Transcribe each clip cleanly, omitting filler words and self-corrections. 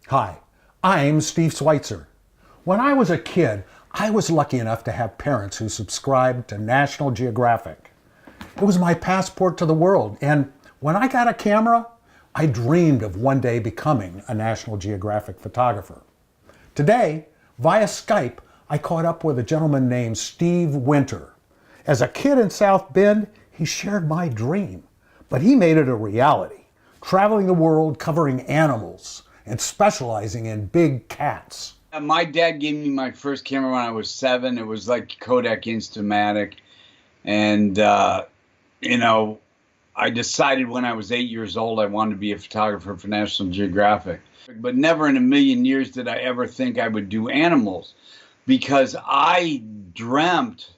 Hi, I'm Steve Sweitzer. When I was a kid, I was lucky enough to have parents who subscribed to National Geographic. It was my passport to the world, and when I got a camera, I dreamed of one day becoming a National Geographic photographer. Today, via Skype, I caught up with a gentleman named Steve Winter. As a kid in South Bend, he shared my dream, but he made it a reality, traveling the world covering animals and specializing in big cats. My dad gave me my first camera when I was 7. It was like Kodak Instamatic. And, I decided when I was 8 years old I wanted to be a photographer for National Geographic. But never in a million years did I ever think I would do animals, because I dreamt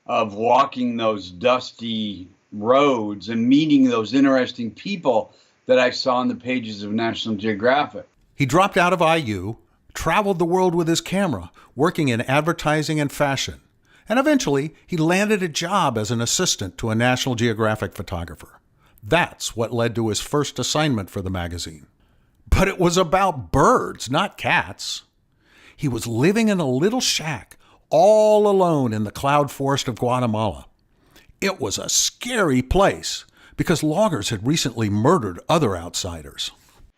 of walking those dusty roads and meeting those interesting people that I saw in the pages of National Geographic. He dropped out of IU, traveled the world with his camera, working in advertising and fashion, and eventually he landed a job as an assistant to a National Geographic photographer. That's what led to his first assignment for the magazine. But it was about birds, not cats. He was living in a little shack, all alone in the cloud forest of Guatemala. It was a scary place because loggers had recently murdered other outsiders.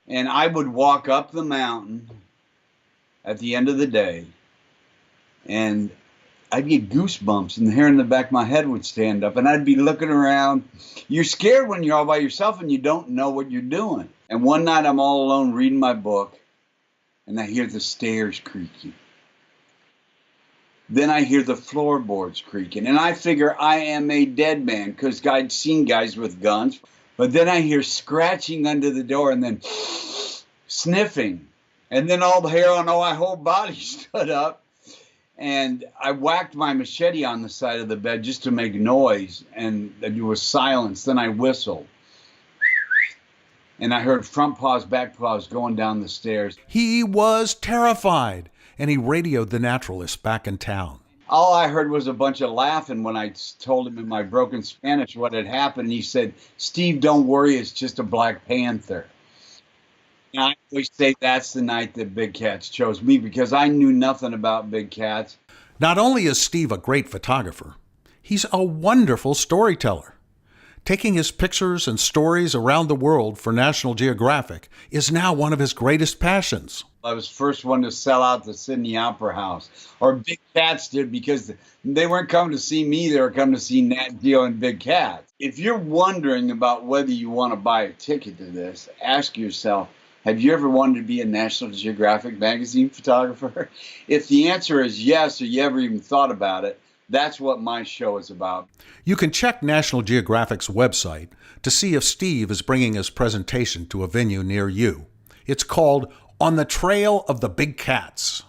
And I would walk up the mountain at the end of the day, and I'd get goosebumps, and the hair in the back of my head would stand up, and I'd be looking around. You're scared when you're all by yourself and you don't know what you're doing. And one night I'm all alone reading my book, and I hear the stairs creaking. Then I hear the floorboards creaking, and I figure I am a dead man because I'd seen guys with guns. But then I hear scratching under the door and then sniffing. And then all the hair on my whole body stood up. And I whacked my machete on the side of the bed just to make noise, and there was silence. Then I whistled. And I heard front paws, back paws going down the stairs. He was terrified, and he radioed the naturalist back in town. All I heard was a bunch of laughing when I told him in my broken Spanish what had happened. He said, "Steve, don't worry, it's just a black panther." And I always say that's the night that big cats chose me, because I knew nothing about big cats. Not only is Steve a great photographer, he's a wonderful storyteller. Taking his pictures and stories around the world for National Geographic is now one of his greatest passions. I was the first one to sell out the Sydney Opera House, or Big Cats did, because they weren't coming to see me, they were coming to see Nat Geo and Big Cats. If you're wondering about whether you want to buy a ticket to this, ask yourself, have you ever wanted to be a National Geographic magazine photographer? If the answer is yes, or you ever even thought about it, that's what my show is about. You can check National Geographic's website to see if Steve is bringing his presentation to a venue near you. It's called On the Trail of the Big Cats.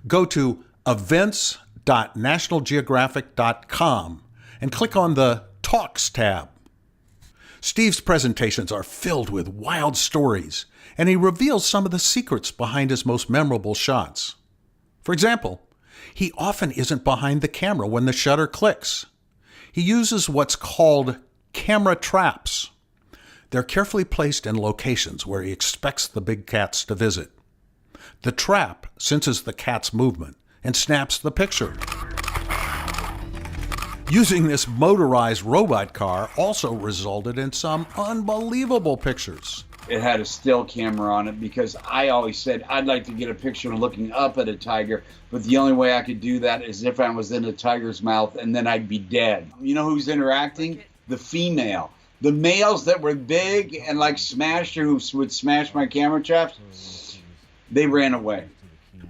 Go to events.nationalgeographic.com and click on the Talks tab. Steve's presentations are filled with wild stories, and he reveals some of the secrets behind his most memorable shots. For example, he often isn't behind the camera when the shutter clicks. He uses what's called camera traps. They're carefully placed in locations where he expects the big cats to visit. The trap senses the cat's movement and snaps the picture. Using this motorized robot car also resulted in some unbelievable pictures. It had a still camera on it because I always said I'd like to get a picture looking up at a tiger, but the only way I could do that is if I was in a tiger's mouth, and then I'd be dead. You know who's interacting? The female. The males that were big and like Smasher, who would smash my camera traps, they ran away.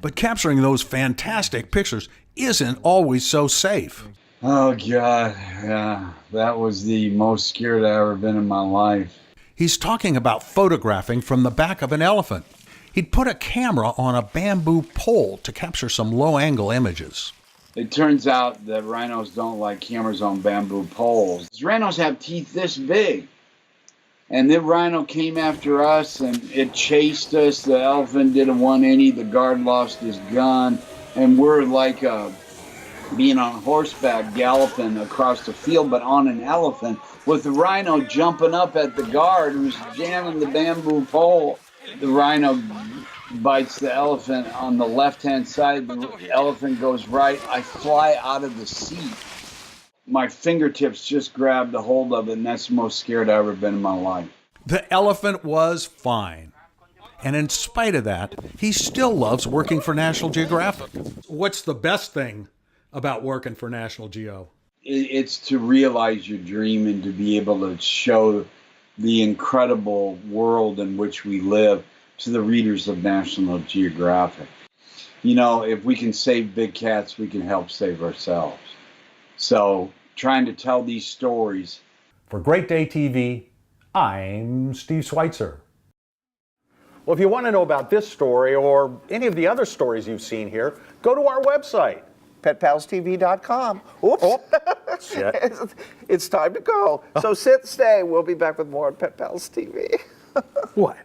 But capturing those fantastic pictures isn't always so safe. Oh, God, yeah, that was the most scared I've ever been in my life. He's talking about photographing from the back of an elephant. He'd put a camera on a bamboo pole to capture some low-angle images. It turns out that rhinos don't like cameras on bamboo poles. Rhinos have teeth this big. And the rhino came after us, and it chased us. The elephant did a 180. The guard lost his gun. And we're like being on horseback galloping across the field, but on an elephant, with the rhino jumping up at the guard who's jamming the bamboo pole. The rhino bites the elephant on the left-hand side. The elephant goes right. I fly out of the seat. My fingertips just grabbed a hold of it, and that's the most scared I've ever been in my life. The elephant was fine. And in spite of that, he still loves working for National Geographic. What's the best thing about working for National Geo? It's to realize your dream and to be able to show the incredible world in which we live to the readers of National Geographic. You know, if we can save big cats, we can help save ourselves. So, trying to tell these stories. For Great Day TV, I'm Steve Sweitzer. Well, if you want to know about this story or any of the other stories you've seen here, go to our website. PetPalsTV.com. Oops. Oh, shit. It's time to go. So sit, stay. We'll be back with more Pet Pals TV. What?